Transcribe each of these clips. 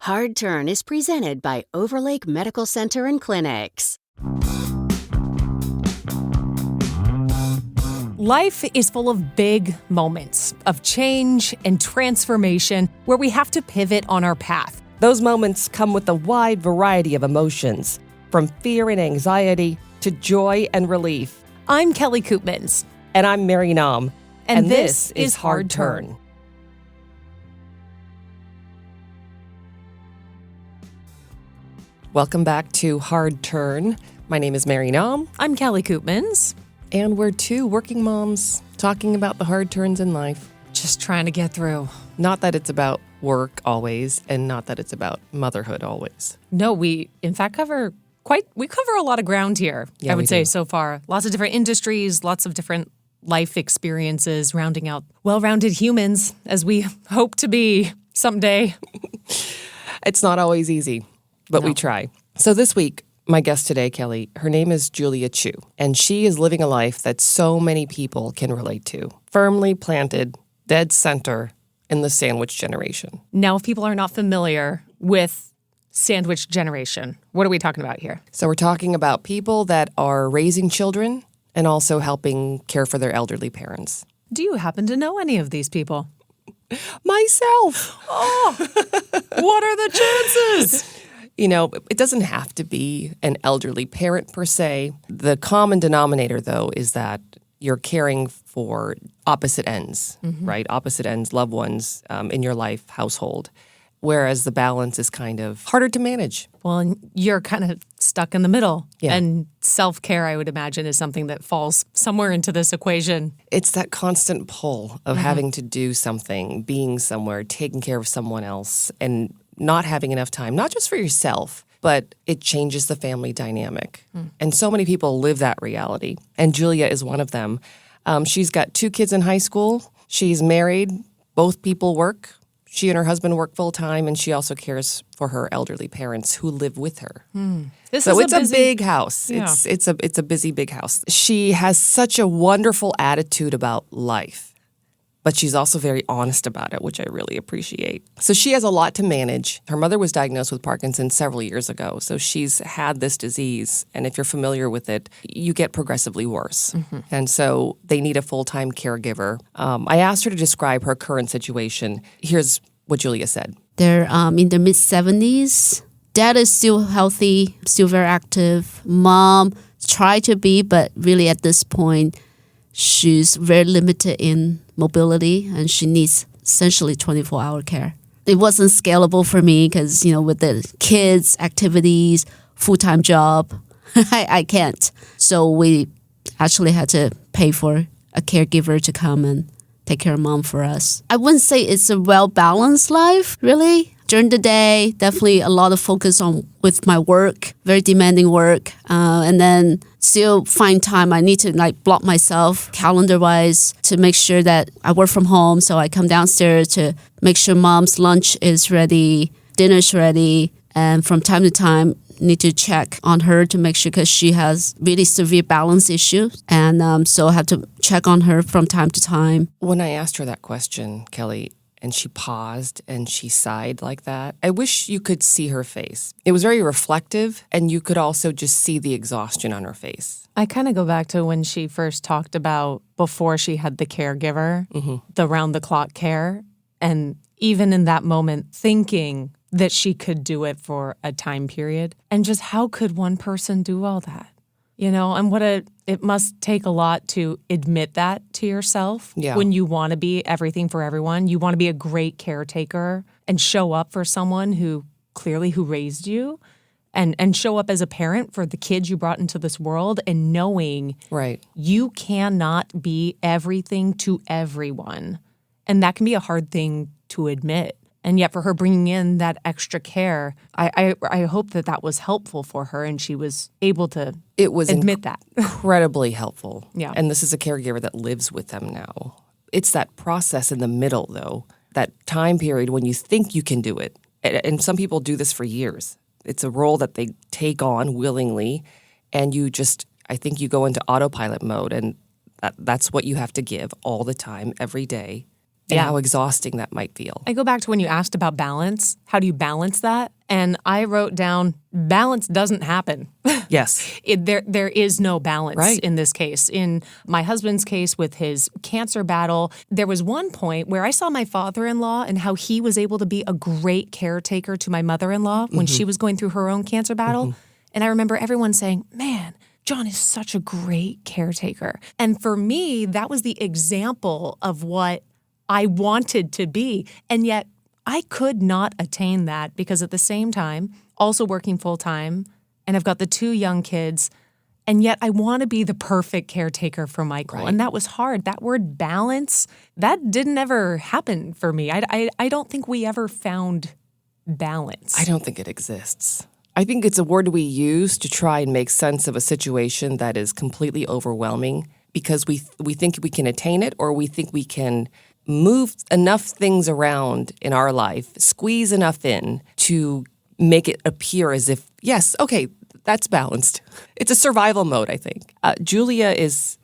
Hard Turn is presented by Overlake Medical Center and Clinics. Life is full of big moments of change and transformation where we have to pivot on our path. Those moments come with a wide variety of emotions, from fear and anxiety to joy and relief. I'm Kelly Koopmans. And I'm Mary Nam. And this is Hard Turn. Welcome back to Hard Turn. My name is Mary Nam. I'm Kelly Koopmans. And we're two working moms talking about the hard turns in life. Just trying to get through. Not that it's about work always, and not that it's about motherhood always. No, we in fact cover a lot of ground here, Yeah, I would say do. so far. Lots of different industries, lots of different life experiences, rounding out well-rounded humans as we hope to be someday. It's not always easy, but No. we try. So this week, my guest today, Kelly, her name is Julia Chu, and she is living a life that so many people can relate to. Firmly planted, dead center in the sandwich generation. Now, if people are not familiar with sandwich generation, what are we talking about here? So we're talking about people that are raising children and also helping care for their elderly parents. Do you happen to know any of these people? Myself! Oh, what are the chances? You know, it doesn't have to be an elderly parent per se. The common denominator, though, is that you're caring for opposite ends, right? Opposite ends, loved ones in your life, household, whereas the balance is kind of harder to manage. Well, and you're kind of stuck in the middle. Yeah. And self-care, I would imagine, is something that falls somewhere into this equation. It's that constant pull of having to do something, being somewhere, taking care of someone else, and not having enough time, not just for yourself, but it changes the family dynamic. And so many people live that reality. And Julia is one of them. She's got 2 kids in high school. She's married. Both people work. She and her husband work full time, and she also cares for her elderly parents who live with her. This So is it's a big house. Yeah. It's a busy big house. She has such a wonderful attitude about life, but she's also very honest about it, which I really appreciate. So she has a lot to manage. Her mother was diagnosed with Parkinson several years ago, so she's had this disease, and if you're familiar with it, you get progressively worse. And so they need a full-time caregiver. I asked her to describe her current situation. Here's what Julia said. They're in their mid-70s. Dad is still healthy, still very active. Mom tried to be, but really at this point, she's very limited in mobility, and she needs essentially 24-hour care. It wasn't scalable for me because, with the kids, activities, full-time job, I can't. So we actually had to pay for a caregiver to come and take care of mom for us. I wouldn't say it's a well-balanced life, really. During the day, definitely a lot of focus with my work, very demanding work, and then still find time. I need to block myself calendar-wise to make sure that I work from home. So I come downstairs to make sure mom's lunch is ready, dinner's ready, and from time to time need to check on her to make sure, because she has really severe balance issues, and so I have to check on her from time to time. When I asked her that question, Kelly, and she paused and she sighed like that, I wish you could see her face. It was very reflective, and you could also just see the exhaustion on her face. I kind of go back to when she first talked about before she had the caregiver, the round-the-clock care, and even in that moment thinking that she could do it for a time period. And just how could one person do all that? And it must take a lot to admit that to yourself. Yeah. When you want to be everything for everyone. You want to be a great caretaker and show up for someone who raised you, and show up as a parent for the kids you brought into this world, and knowing Right. you cannot be everything to everyone. And that can be a hard thing to admit. And yet for her bringing in that extra care, I hope that was helpful for her, and she was able to admit that. Incredibly helpful. Yeah. And this is a caregiver that lives with them now. It's that process in the middle, though, that time period when you think you can do it. And some people do this for years. It's a role that they take on willingly, and I think you go into autopilot mode, and that's what you have to give all the time, every day. and how exhausting that might feel. I go back to when you asked about balance. How do you balance that? And I wrote down, balance doesn't happen. Yes. There is no balance Right. in this case. In my husband's case with his cancer battle, there was one point where I saw my father-in-law and how he was able to be a great caretaker to my mother-in-law when she was going through her own cancer battle. And I remember everyone saying, man, John is such a great caretaker. And for me, that was the example of what I wanted to be. And yet I could not attain that because at the same time, also working full time, and I've got the 2 young kids, and yet I want to be the perfect caretaker for Michael. And that was hard. That word balance, that didn't ever happen for me. I don't think we ever found balance. I don't think it exists. I think it's a word we use to try and make sense of a situation that is completely overwhelming because we think we can attain it, or we think we can move enough things around in our life, squeeze enough in to make it appear as if, yes, okay, that's balanced. It's a survival mode, I think. Julia is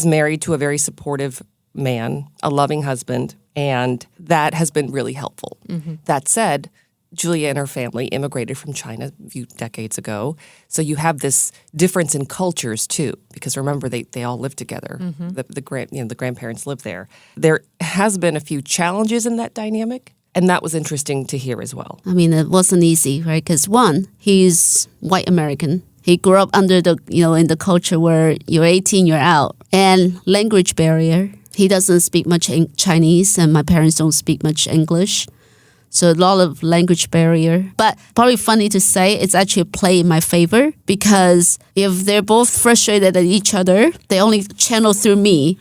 married to a very supportive man, a loving husband, and that has been really helpful. That said, Julia and her family immigrated from China a few decades ago. So you have this difference in cultures too, because remember they all live together. The grandparents live there. There has been a few challenges in that dynamic, and that was interesting to hear as well. I mean, it wasn't easy, right? Because one, he's white American. He grew up under the, in the culture where you're 18, you're out. And language barrier. He doesn't speak much Chinese, and my parents don't speak much English. So a lot of language barrier. But probably funny to say, it's actually a play in my favor because if they're both frustrated at each other, they only channel through me.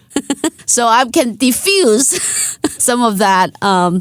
So I can diffuse some of that.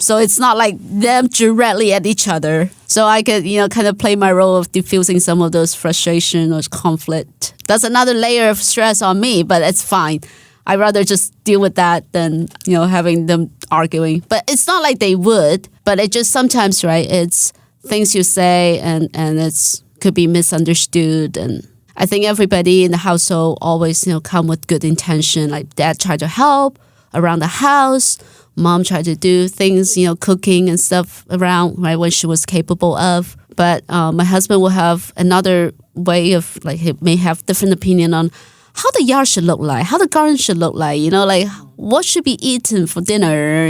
So it's not like them directly at each other. So I could, kind of play my role of diffusing some of those frustration or conflict. That's another layer of stress on me, but it's fine. I'd rather just deal with that than, having them arguing. But it's not like they would, but it just sometimes, right, it's things you say and it's could be misunderstood. And I think everybody in the household always, come with good intention. Like dad tried to help around the house. Mom tried to do things, cooking and stuff around, right, when she was capable of. But my husband will have another way of, like, he may have different opinion on how the yard should look like, how the garden should look like, like what should be eaten for dinner,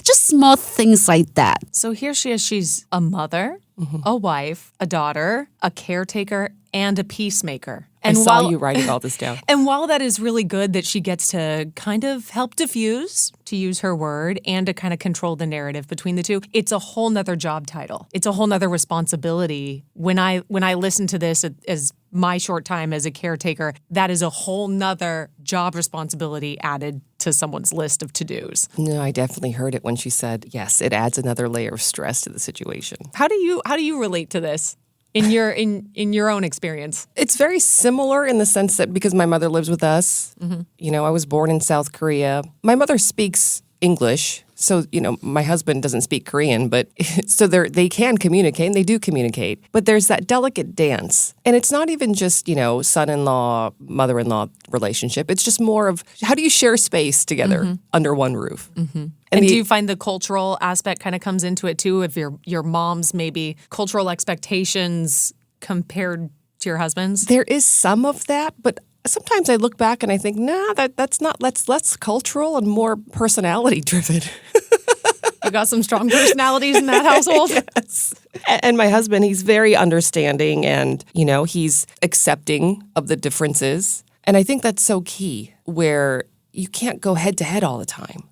just small things like that. So here she is. She's a mother, a wife, a daughter, a caretaker, and a peacemaker. And I saw you writing all this down. And while that is really good that she gets to kind of help diffuse, to use her word, and to kind of control the narrative between the two, it's a whole nother job title. It's a whole nother responsibility. When I listen to this as my short time as a caretaker, that is a whole nother job responsibility added to someone's list of to-dos. No, I definitely heard it when she said, yes, it adds another layer of stress to the situation. How do you relate to this? In your own experience? It's very similar in the sense that because my mother lives with us, I was born in South Korea. My mother speaks English, so, my husband doesn't speak Korean, but so they can communicate, and they do communicate. But there's that delicate dance. And it's not even just, son-in-law, mother-in-law relationship. It's just more of how do you share space together under one roof? And do you find the cultural aspect kind of comes into it too? If your mom's maybe cultural expectations compared to your husband's? There is some of that, but sometimes I look back and I think, that's not. That's less cultural and more personality driven. You got some strong personalities in that household? Yes. And my husband, he's very understanding and, he's accepting of the differences. And I think that's so key where you can't go head to head all the time.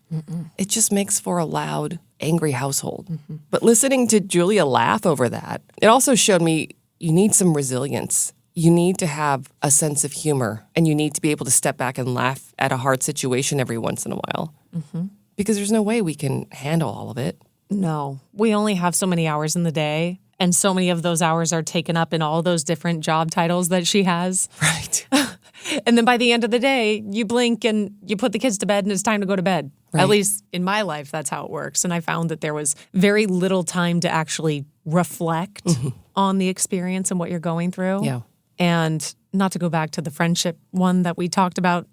It just makes for a loud, angry household. But listening to Julia laugh over that, it also showed me you need some resilience. You need to have a sense of humor, and you need to be able to step back and laugh at a hard situation every once in a while. Because there's no way we can handle all of it. No. We only have so many hours in the day, and so many of those hours are taken up in all those different job titles that she has. Right. And then by the end of the day, you blink and you put the kids to bed and it's time to go to bed. Right. At least in my life, that's how it works. And I found that there was very little time to actually reflect on the experience and what you're going through. Yeah. And not to go back to the friendship one that we talked about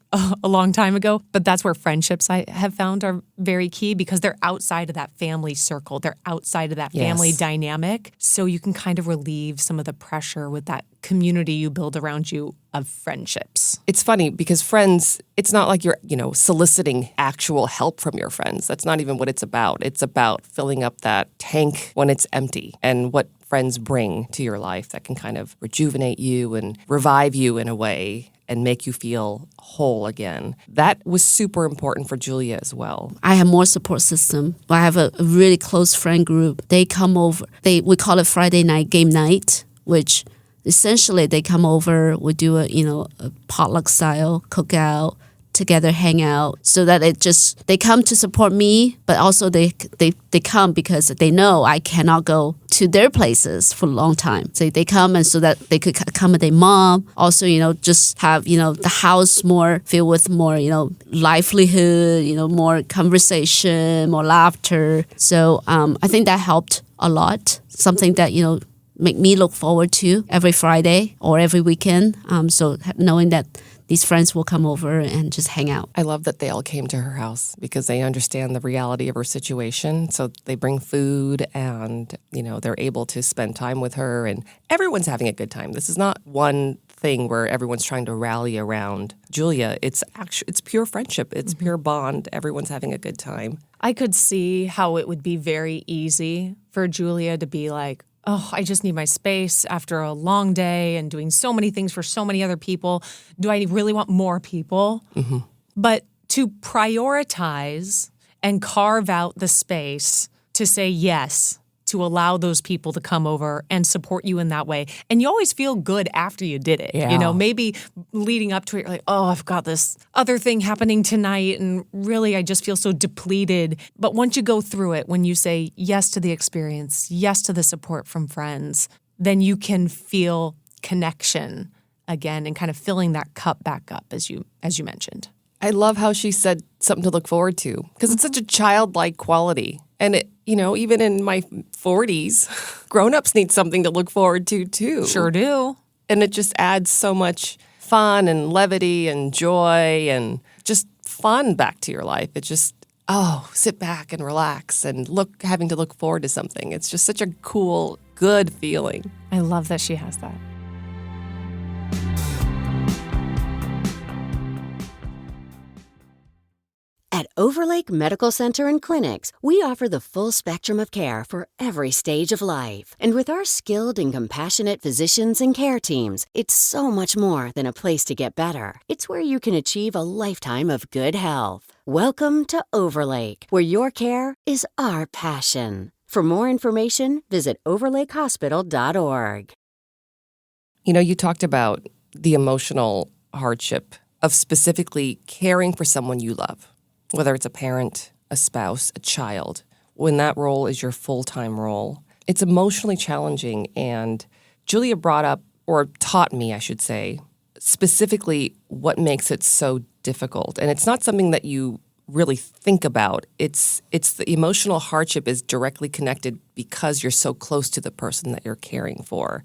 a long time ago, but that's where friendships I have found are very key because they're outside of that family circle. They're outside of that family dynamic. So you can kind of relieve some of the pressure with that community you build around you of friendships. It's funny because friends, it's not like you're, soliciting actual help from your friends. That's not even what it's about. It's about filling up that tank when it's empty and what friends bring to your life that can kind of rejuvenate you and revive you in a way and make you feel whole again. That was super important for Julia as well. I have more support system. I have a really close friend group. They come over. We call it Friday night game night, which essentially they come over. We do a potluck style cookout together, hang out, so that they come to support me, but also they come because they know I cannot go to their places for a long time. So they come and so that they could accommodate mom. Also, just have, the house more filled with more, livelihood, more conversation, more laughter. So I think that helped a lot. Something that, make me look forward to every Friday or every weekend. So knowing that these friends will come over and just hang out. I love that they all came to her house because they understand the reality of her situation. So they bring food and, they're able to spend time with her and everyone's having a good time. This is not one thing where everyone's trying to rally around Julia. It's pure friendship. It's pure bond. Everyone's having a good time. I could see how it would be very easy for Julia to be like, oh, I just need my space after a long day and doing so many things for so many other people. Do I really want more people? Mm-hmm. But to prioritize and carve out the space to say yes, to allow those people to come over and support you in that way. And you always feel good after you did it. Yeah. Maybe leading up to it, you're like, oh, I've got this other thing happening tonight. And really, I just feel so depleted. But once you go through it, when you say yes to the experience, yes to the support from friends, then you can feel connection again and kind of filling that cup back up, as you mentioned. I love how she said something to look forward to because it's such a childlike quality. And, even in my 40s, grown-ups need something to look forward to, too. Sure do. And it just adds so much fun and levity and joy and just fun back to your life. It just, sit back and relax and having to look forward to something. It's just such a cool, good feeling. I love that she has that. At Overlake Medical Center and Clinics, we offer the full spectrum of care for every stage of life. And with our skilled and compassionate physicians and care teams, it's so much more than a place to get better. It's where you can achieve a lifetime of good health. Welcome to Overlake, where your care is our passion. For more information, visit overlakehospital.org. You talked about the emotional hardship of specifically caring for someone you love. Whether it's a parent, a spouse, a child, when that role is your full-time role, it's emotionally challenging. And Julia brought up, or taught me, I should say, specifically what makes it so difficult. And it's not something that you really think about. It's the emotional hardship is directly connected because you're so close to the person that you're caring for.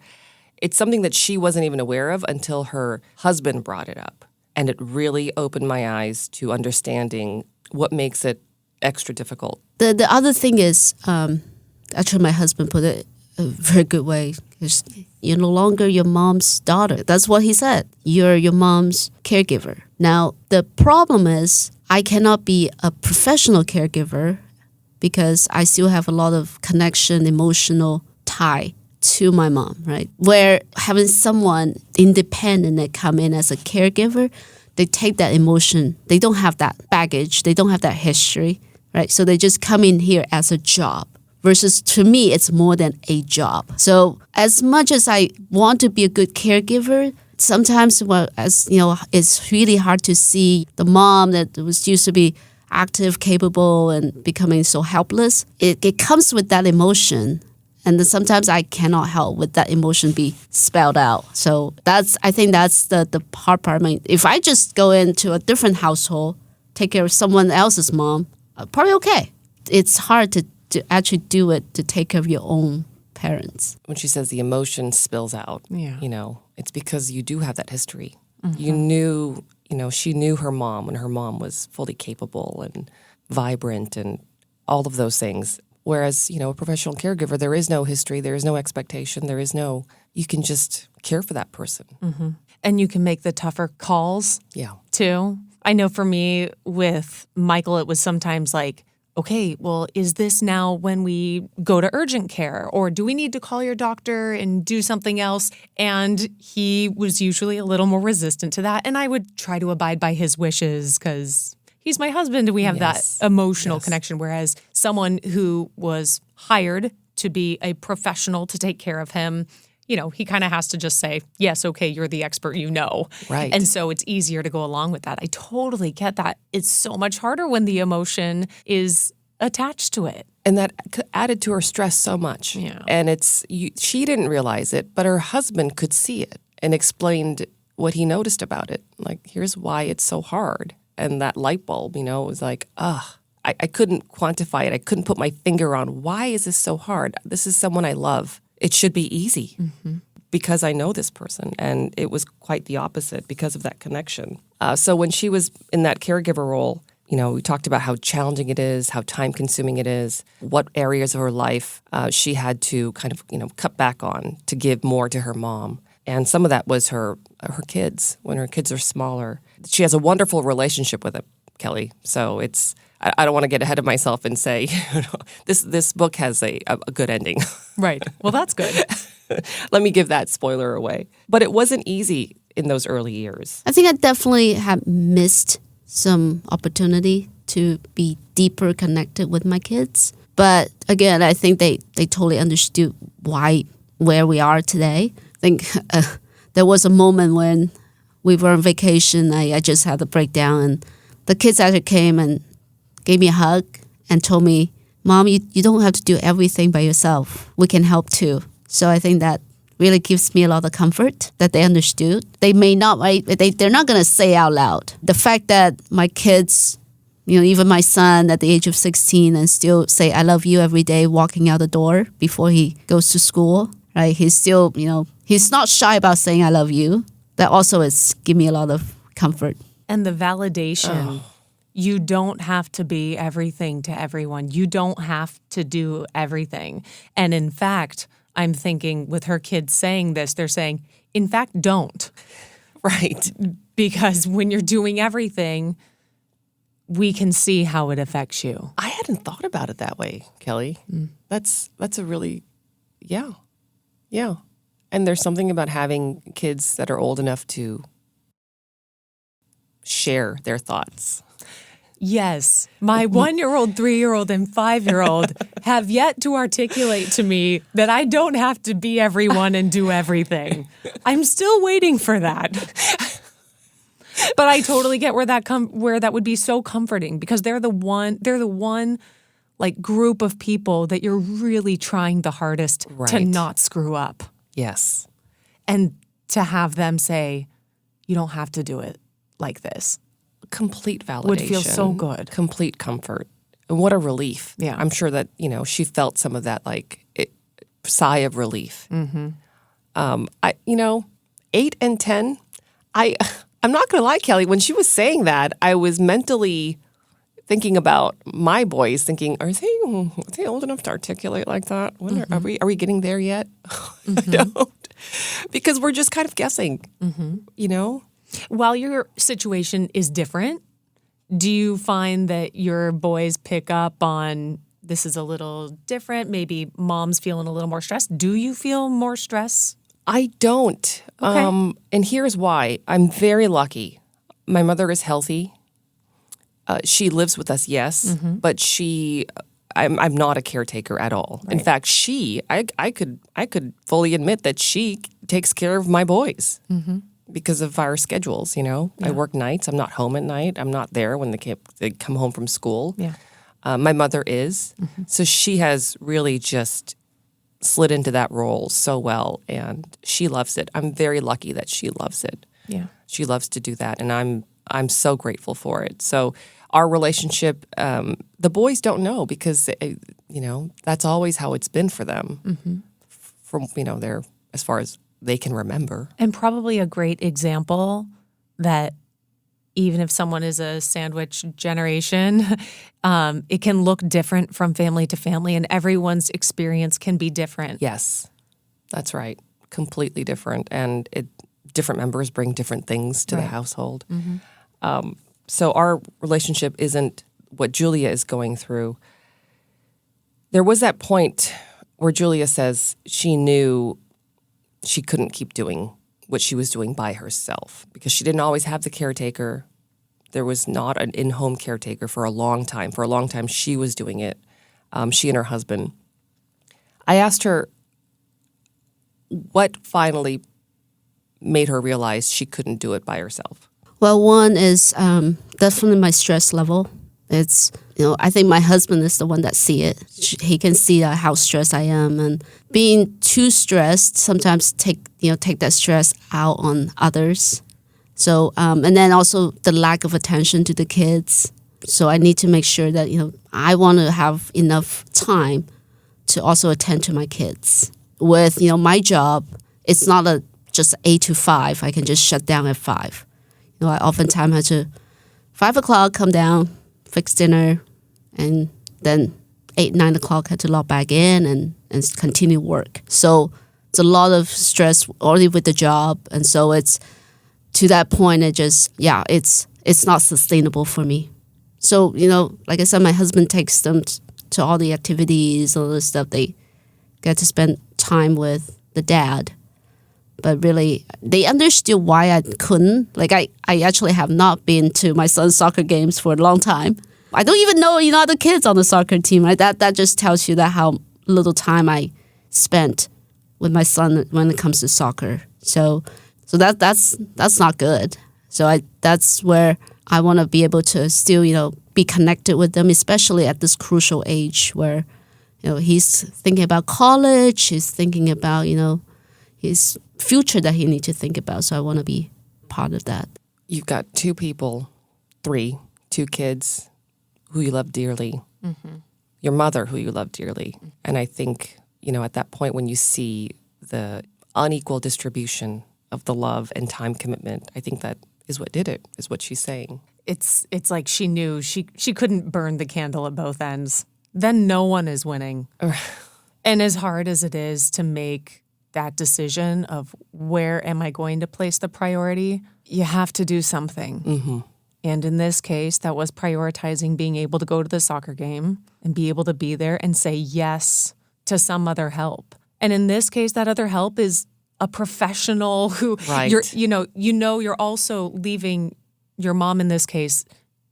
It's something that she wasn't even aware of until her husband brought it up. And it really opened my eyes to understanding what makes it extra difficult. The other thing is, actually my husband put it a very good way. You're no longer your mom's daughter. That's what he said. You're your mom's caregiver. Now, the problem is I cannot be a professional caregiver because I still have a lot of connection, emotional tie to my mom, right? Where having someone independent that come in as a caregiver, they take that emotion. They don't have that baggage. They don't have that history, right? So they just come in here as a job. Versus to me, it's more than a job. So as much as I want to be a good caregiver, sometimes, it's really hard to see the mom that was used to be active, capable, and becoming so helpless. It comes with that emotion. And then sometimes I cannot help with that emotion be spelled out. So I think that's the hard part. I mean, if I just go into a different household, take care of someone else's mom, probably okay. It's hard to actually do it, to take care of your own parents. When she says the emotion spills out, Yeah. it's because you do have that history. You knew, she knew her mom when her mom was fully capable and vibrant and all of those things. Whereas, a professional caregiver, there is no history, there is no expectation, you can just care for that person. And you can make the tougher calls Yeah. too. I know for me with Michael, it was sometimes like, okay, well, is this now when we go to urgent care, or do we need to call your doctor and do something else? And he was usually a little more resistant to that. And I would try to abide by his wishes because he's my husband and we have that emotional connection. Whereas someone who was hired to be a professional to take care of him, he kind of has to just say, yes, okay, you're the expert, Right. And so it's easier to go along with that. I totally get that. It's so much harder when the emotion is attached to it. And that added to her stress so much. Yeah. And she didn't realize it, but her husband could see it and explained what he noticed about it. Like, here's why it's so hard. And that light bulb, was like, I couldn't quantify it. I couldn't put my finger on why is this so hard? This is someone I love. It should be easy because I know this person. And it was quite the opposite because of that connection. So when she was in that caregiver role, we talked about how challenging it is, how time-consuming it is, what areas of her life she had to kind of, cut back on to give more to her mom. And some of that was her kids, when her kids are smaller. She has a wonderful relationship with them, Kelly. So I don't want to get ahead of myself and say, this book has a good ending. Right. Well, that's good. Let me give that spoiler away. But it wasn't easy in those early years. I think I definitely have missed some opportunity to be deeper connected with my kids. But again, I think they totally understood where we are today. I think there was a moment when we were on vacation, I just had a breakdown, and the kids actually came and gave me a hug and told me, Mom, you don't have to do everything by yourself. We can help too. So I think that really gives me a lot of comfort that they understood. They may not, they're not going to say out loud. The fact that my kids, even my son at the age of 16 and still say, I love you every day walking out the door before he goes to school, right? He's still, he's not shy about saying I love you. That also is give me a lot of comfort. And the validation. You don't have to be everything to everyone. You don't have to do everything. And in fact, I'm thinking with her kids saying this, they're saying, in fact, don't. Right. Because when you're doing everything, we can see how it affects you. I hadn't thought about it that way, Kelly. That's a really, yeah. And there's something about having kids that are old enough to share their thoughts. Yes. My 1-year-old, 3-year-old, and 5-year-old have yet to articulate to me that I don't have to be everyone and do everything. I'm still waiting for that. But I totally get where that would be so comforting, because they're the one like group of people that you're really trying the hardest to Right. not screw up. Yes. And to have them say, you don't have to do it like this. Complete validation. Would feel so good. Complete comfort. And what a relief. Yeah. I'm sure that, she felt some of that sigh of relief. Mm-hmm. 8 and 10, I'm not going to lie, Kelly, when she was saying that, I was mentally thinking about my boys, thinking, are they old enough to articulate like that? When are we getting there yet? I don't. Because we're just kind of guessing, While your situation is different, do you find that your boys pick up on this is a little different? Maybe mom's feeling a little more stressed. Do you feel more stress? I don't. Okay. And here's why. I'm very lucky. My mother is healthy. She lives with us, yes, but I'm not a caretaker at all. Right. In fact, I could fully admit that she takes care of my boys because of our schedules. I work nights. I'm not home at night. I'm not there when they come home from school. Yeah. My mother is, so she has really just slid into that role so well, and she loves it. I'm very lucky that she loves it. Yeah. She loves to do that, and I'm so grateful for it. So our relationship, the boys don't know because that's always how it's been for them from, their, as far as they can remember. And probably a great example that even if someone is a sandwich generation, it can look different from family to family, and everyone's experience can be different. Yes, that's right. Completely different. And different members bring different things to the household. So our relationship isn't what Julia is going through. There was that point where Julia says she knew she couldn't keep doing what she was doing by herself because she didn't always have the caretaker. There was not an in-home caretaker for a long time. For a long time, she was doing it, she and her husband. I asked her what finally made her realize she couldn't do it by herself. Well, one is definitely my stress level. It's, I think my husband is the one that see it. He can see how stressed I am, and being too stressed sometimes take that stress out on others. So, and then also the lack of attention to the kids. So I need to make sure that, I want to have enough time to also attend to my kids. With, my job, it's not just 8 to 5. I can just shut down at 5. I oftentimes have to 5 o'clock come down, fix dinner, and then 8, 9 o'clock had to log back in and continue work. So it's a lot of stress already with the job. And so it's to that point, it's not sustainable for me. So, like I said, my husband takes them to all the activities, all the stuff. They get to spend time with the dad. But really, they understood why I couldn't. Like, I actually have not been to my son's soccer games for a long time. I don't even know, other kids on the soccer team, right? That just tells you that how little time I spent with my son when it comes to soccer. So that's not good. So that's where I want to be able to still, be connected with them, especially at this crucial age where, he's thinking about college, he's thinking about, his future that he needs to think about. So I want to be part of that. You've got 2 kids who you love dearly, your mother who you love dearly. And I think, at that point when you see the unequal distribution of the love and time commitment, I think that is what did it, is what she's saying. It's like she knew she couldn't burn the candle at both ends. Then no one is winning. And as hard as it is to make that decision of where am I going to place the priority, you have to do something. And in this case, that was prioritizing being able to go to the soccer game and be able to be there and say yes to some other help. And in this case, that other help is a professional who you're also leaving your mom in this case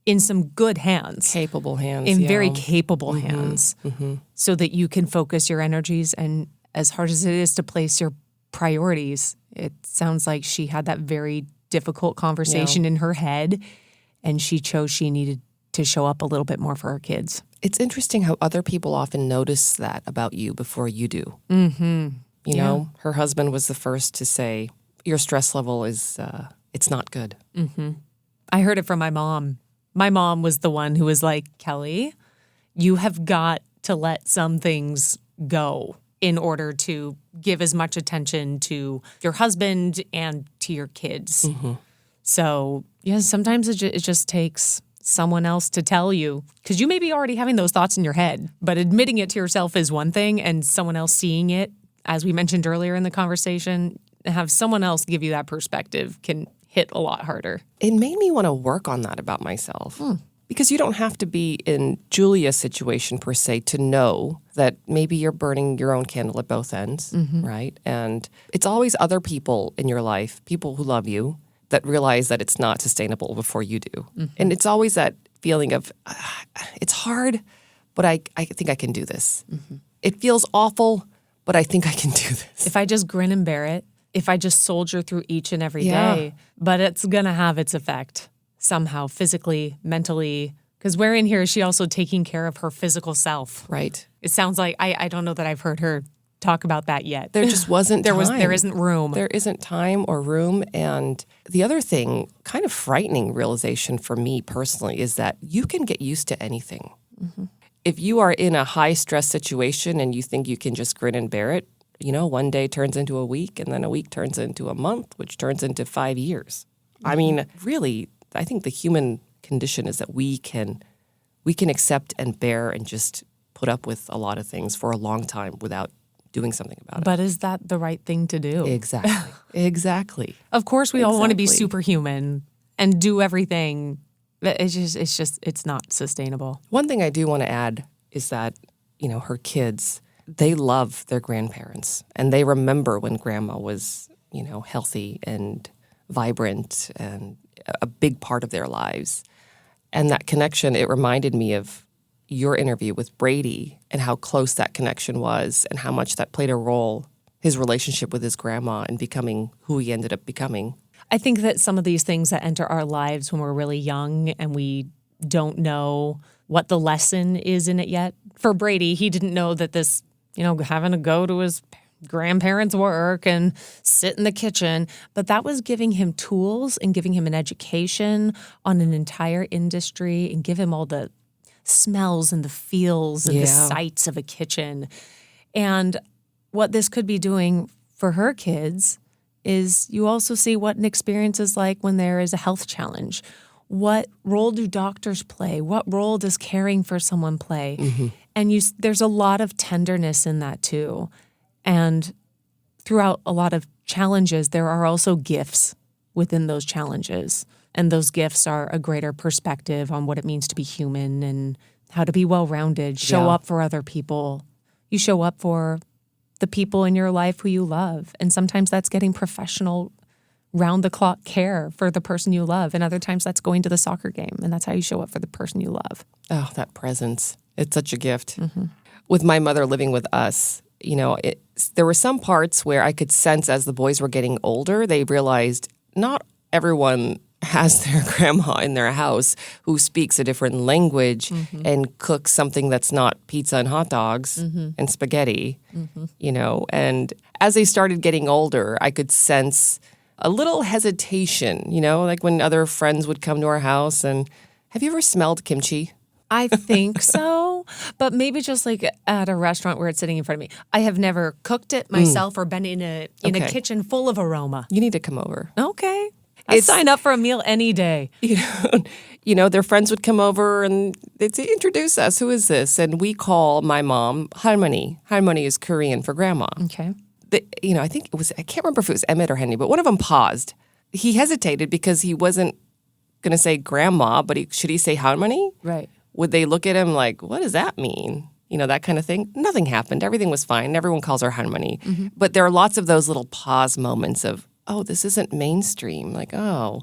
in some good hands. Capable hands. In very capable hands. So that you can focus your energies. And as hard as it is to place your priorities, it sounds like she had that very difficult conversation in her head, and she chose she needed to show up a little bit more for her kids. It's interesting how other people often notice that about you before you do. You know, her husband was the first to say, your stress level is, it's not good. I heard it from my mom. My mom was the one who was like, Kelly, you have got to let some things go in order to give as much attention to your husband and to your kids. So, sometimes it just takes someone else to tell you, because you may be already having those thoughts in your head, but admitting it to yourself is one thing, and someone else seeing it, as we mentioned earlier in the conversation, have someone else give you that perspective can hit a lot harder. It made me want to work on that about myself. Because you don't have to be in Julia's situation per se to know that maybe you're burning your own candle at both ends, right? And it's always other people in your life, people who love you, that realize that it's not sustainable before you do. And it's always that feeling of, it's hard, but I think I can do this. It feels awful, but I think I can do this. If I just grin and bear it, if I just soldier through each and every day, but it's going to have its effect somehow, physically, mentally. Because where in here is she also taking care of her physical self? Right. It sounds like, I don't know that I've heard her talk about that yet. There just wasn't time. There isn't room. There isn't time or room. And the other thing, kind of frightening realization for me personally, is that you can get used to anything. If you are in a high stress situation and you think you can just grin and bear it, one day turns into a week, and then a week turns into a month, which turns into 5 years. I mean, really, I think the human condition is that we can accept and bear and just put up with a lot of things for a long time without doing something about it. But is that the right thing to do? Exactly. Exactly. Of course, we all want to be Exactly. superhuman and do everything. But it's not sustainable. One thing I do want to add is that, her kids, they love their grandparents, and they remember when grandma was, healthy and vibrant and a big part of their lives. And that connection, it reminded me of your interview with Brady and how close that connection was and how much that played a role, his relationship with his grandma and becoming who he ended up becoming. I think that some of these things that enter our lives when we're really young and we don't know what the lesson is in it yet. For Brady, he didn't know that this, having to go to his grandparents' work and sit in the kitchen, but that was giving him tools and giving him an education on an entire industry and give him all the smells and the feels and the sights of a kitchen. And what this could be doing for her kids is you also see what an experience is like when there is a health challenge. What role do doctors play? What role does caring for someone play? Mm-hmm. And there's a lot of tenderness in that too. And throughout a lot of challenges, there are also gifts within those challenges. And those gifts are a greater perspective on what it means to be human and how to be well-rounded, show up for other people. You show up for the people in your life who you love. And sometimes that's getting professional, round-the-clock care for the person you love. And other times that's going to the soccer game. And that's how you show up for the person you love. Oh, that presence. It's such a gift. Mm-hmm. With my mother living with us, there were some parts where I could sense as the boys were getting older, they realized not everyone has their grandma in their house who speaks a different language and cooks something that's not pizza and hot dogs and spaghetti, And as they started getting older, I could sense a little hesitation, like when other friends would come to our house and, have you ever smelled kimchi? I think so, but maybe just like at a restaurant where it's sitting in front of me. I have never cooked it myself or been in a kitchen full of aroma. You need to come over. Okay. I'd sign up for a meal any day. Their friends would come over and they'd say, introduce us. Who is this? And we call my mom Harmony. Harmony is Korean for grandma. Okay. I think it was, I can't remember if it was Emmett or Henry, but one of them paused. He hesitated because he wasn't going to say grandma, but should he say Harmony? Right. Would they look at him like, what does that mean? That kind of thing. Nothing happened. Everything was fine. Everyone calls her Harmony. Mm-hmm. But there are lots of those little pause moments of, oh, this isn't mainstream. Like, oh,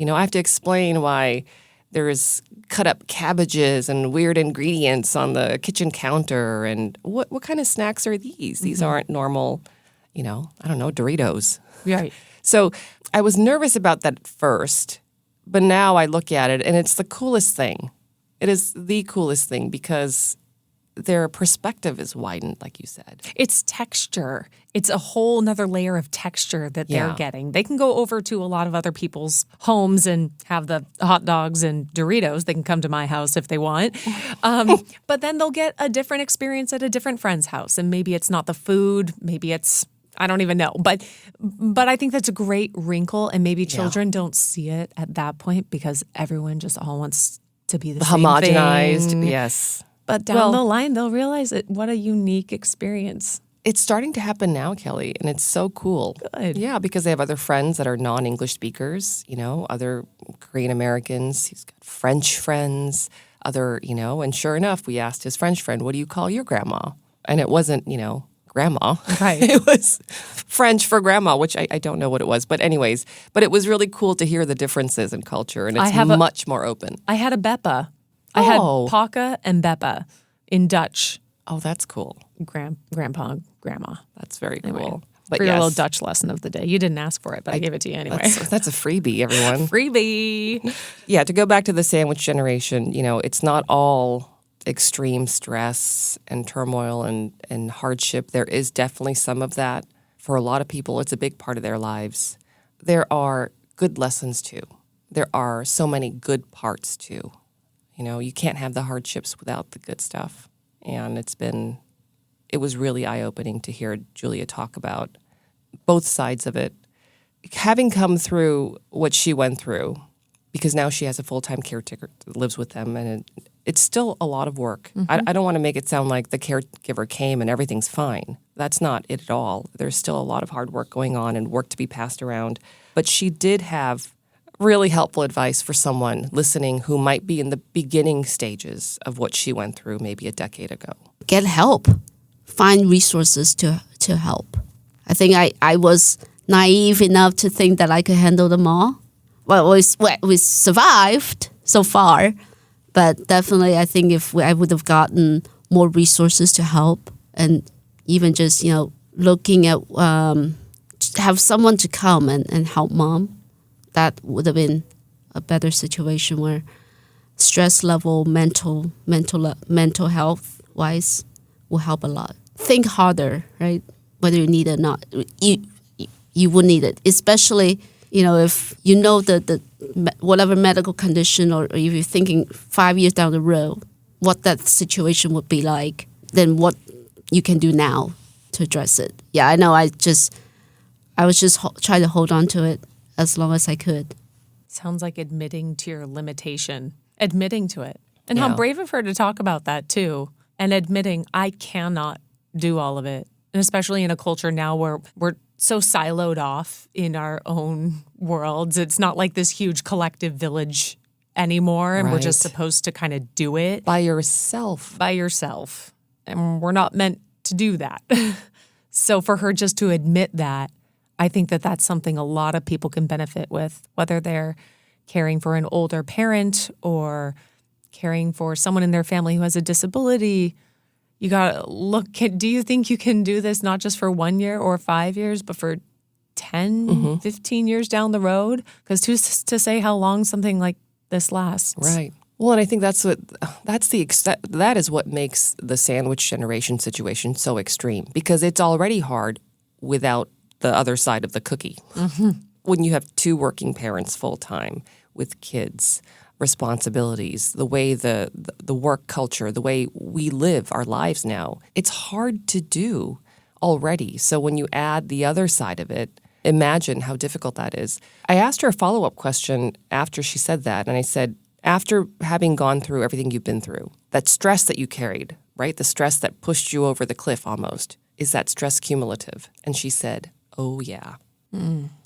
I have to explain why there's cut up cabbages and weird ingredients on the kitchen counter. And what kind of snacks are these? These aren't normal, I don't know, Doritos. Right. So I was nervous about that at first, but now I look at it and it's the coolest thing. It is the coolest thing because their perspective is widened, like you said. It's texture. It's a whole nother layer of texture that they're getting. They can go over to a lot of other people's homes and have the hot dogs and Doritos. They can come to my house if they want. But then they'll get a different experience at a different friend's house. And maybe it's not the food. Maybe it's, I don't even know. But I think that's a great wrinkle. And maybe children don't see it at that point because everyone just all wants to be the same homogenized, thing. yes. But down the line, they'll realize what a unique experience. It's starting to happen now, Kelly, and it's so cool. Good. Yeah, because they have other friends that are non-English speakers, other Korean Americans. He's got French friends, and sure enough, we asked his French friend, what do you call your grandma? And it wasn't, grandma. Right. It was French for grandma, which I don't know what it was. But anyways, it was really cool to hear the differences in culture, and it's much more open. I had a Beppa. I had Paka and Beppa in Dutch. Oh, that's cool. Grandpa, grandma. That's very cool. Anyway, but for your little Dutch lesson of the day. You didn't ask for it, but I gave it to you anyway. That's a freebie, everyone. Freebie. Yeah, to go back to the sandwich generation, it's not all extreme stress and turmoil and hardship. There is definitely some of that. For a lot of people, it's a big part of their lives. There are good lessons, too. There are so many good parts, too. You can't have the hardships without the good stuff. And it's been it was really eye-opening to hear Julia talk about both sides of it. Having come through what she went through, because now she has a full-time caretaker that lives with them, and it's still a lot of work. I don't want to make it sound like the caregiver came and everything's fine. That's not it at all. There's still a lot of hard work going on and work to be passed around. But she did have really helpful advice for someone listening who might be in the beginning stages of what she went through maybe a decade ago. Get help. Find resources to help. I think I was naive enough to think that I could handle them all. Well, we survived so far, but definitely I think if I would have gotten more resources to help, and even just, looking at, have someone to come and help mom, that would have been a better situation where stress level, mental health wise will help a lot. Think harder, right? Whether you need it or not, you would need it, especially if you know the whatever medical condition, or if you're thinking 5 years down the road, what that situation would be like, then what you can do now to address it. Yeah, I know. I was just trying to hold on to it as long as I could. Sounds like admitting to your limitation, admitting to it. And how brave of her to talk about that too, and admitting I cannot do all of it. And especially in a culture now where we're so siloed off in our own worlds. It's not like this huge collective village anymore, and we're just supposed to kind of do it. By yourself. And we're not meant to do that. So for her just to admit that, I think that that's something a lot of people can benefit with, whether they're caring for an older parent or caring for someone in their family who has a disability. You got to look, do you think you can do this not just for 1 year or 5 years, but for 10, 15 years down the road? Because who's to say how long something like this lasts? Right. Well, and I think that is what makes the sandwich generation situation so extreme, because it's already hard without the other side of the cookie. When you have two working parents full time with kids, responsibilities, the way the work culture, the way we live our lives now, it's hard to do already. So when you add the other side of it, imagine how difficult that is. I asked her a follow-up question after she said that, and I said, after having gone through everything you've been through, that stress that you carried, right? The stress that pushed you over the cliff almost, is that stress cumulative? And she said, oh yeah.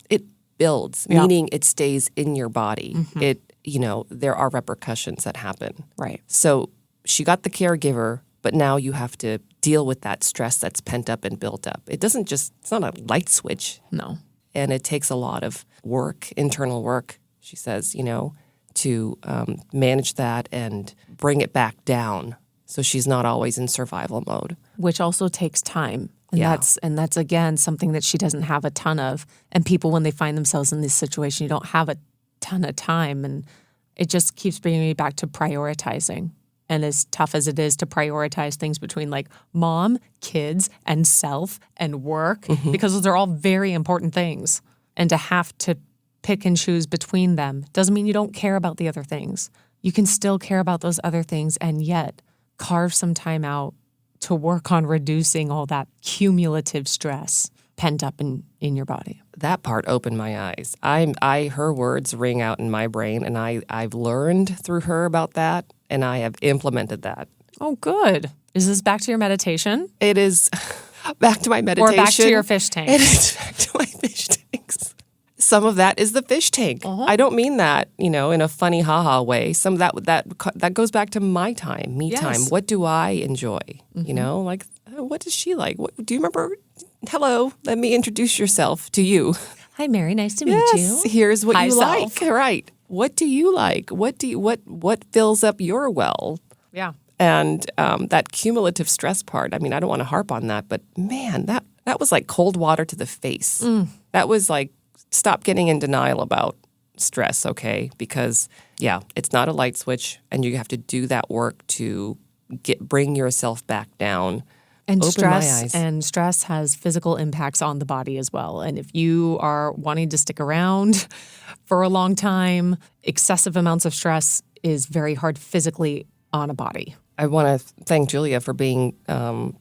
It builds, meaning it stays in your body. There are repercussions that happen. Right. So she got the caregiver, but now you have to deal with that stress that's pent up and built up. It's not a light switch. No. And it takes a lot of work, internal work, she says, to manage that and bring it back down so she's not always in survival mode. Which also takes time. And that's again something that she doesn't have a ton of. And people, when they find themselves in this situation, you don't have a ton of time. And it just keeps bringing me back to prioritizing. And as tough as it is to prioritize things between like mom, kids, and self and work, because those are all very important things. And to have to pick and choose between them doesn't mean you don't care about the other things. You can still care about those other things and yet carve some time out to work on reducing all that cumulative stress pent up in your body. That part opened my eyes. Her words ring out in my brain, and I've learned through her about that, and I have implemented that. Oh, good. Is this back to your meditation? It is back to my meditation. Or back to your fish tank? It is back to my fish tanks. Some of that is the fish tank. I don't mean that, in a funny ha-ha way. Some of that goes back to my time, me time. What do I enjoy? Like, what does she like? Do you remember? Hello, let me introduce yourself to you. Hi, Mary. Nice to meet you. Here's what you self. like. Right. What do you like? What fills up your well? Yeah. And that cumulative stress part. I mean, I don't want to harp on that, but man, that was like cold water to the face. That was like, stop getting in denial about stress, okay? Because, it's not a light switch, and you have to do that work to bring yourself back down. And Open my eyes. stress has physical impacts on the body as well. And if you are wanting to stick around for a long time, excessive amounts of stress is very hard physically on a body. I want to thank Julia for being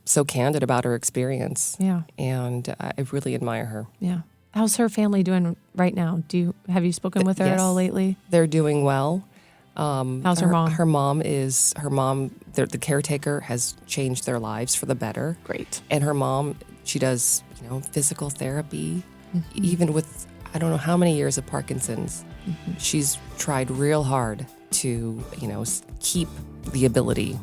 so candid about her experience. Yeah. And I really admire her. Yeah. How's her family doing right now? Have you spoken with her at all lately? They're doing well. How's her mom? Her mom, the caretaker has changed their lives for the better. Great. And her mom, she does, physical therapy, even with, I don't know how many years of Parkinson's. She's tried real hard to, keep the ability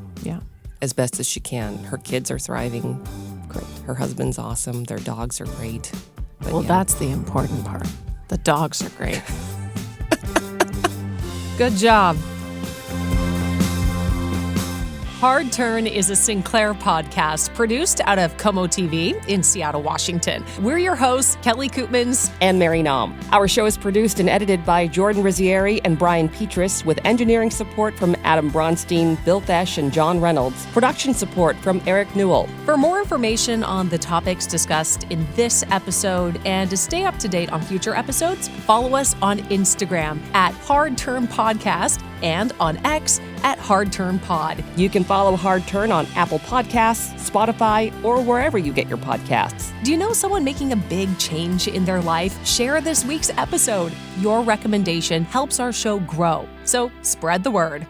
as best as she can. Her kids are thriving. Great. Her husband's awesome. Their dogs are great. But Well, that's the important part. The dogs are great. Good job. Hard Turn is a Sinclair podcast produced out of KOMO TV in Seattle, Washington. We're your hosts, Kelly Koopmans and Mary Naum. Our show is produced and edited by Jordan Rizzieri and Brian Petrus, with engineering support from Adam Bronstein, Bill Thesh, and John Reynolds. Production support from Eric Newell. For more information on the topics discussed in this episode and to stay up to date on future episodes, follow us on Instagram at Hard Turn Podcast and on X at Hard Turn Pod. You can follow Hard Turn on Apple Podcasts, Spotify, or wherever you get your podcasts. Do you know someone making a big change in their life? Share this week's episode. Your recommendation helps our show grow. So spread the word.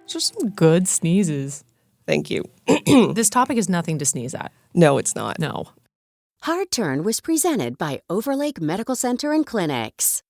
Just some good sneezes. Thank you. This topic is nothing to sneeze at. No, it's not. No. Hard Turn was presented by Overlake Medical Center and Clinics.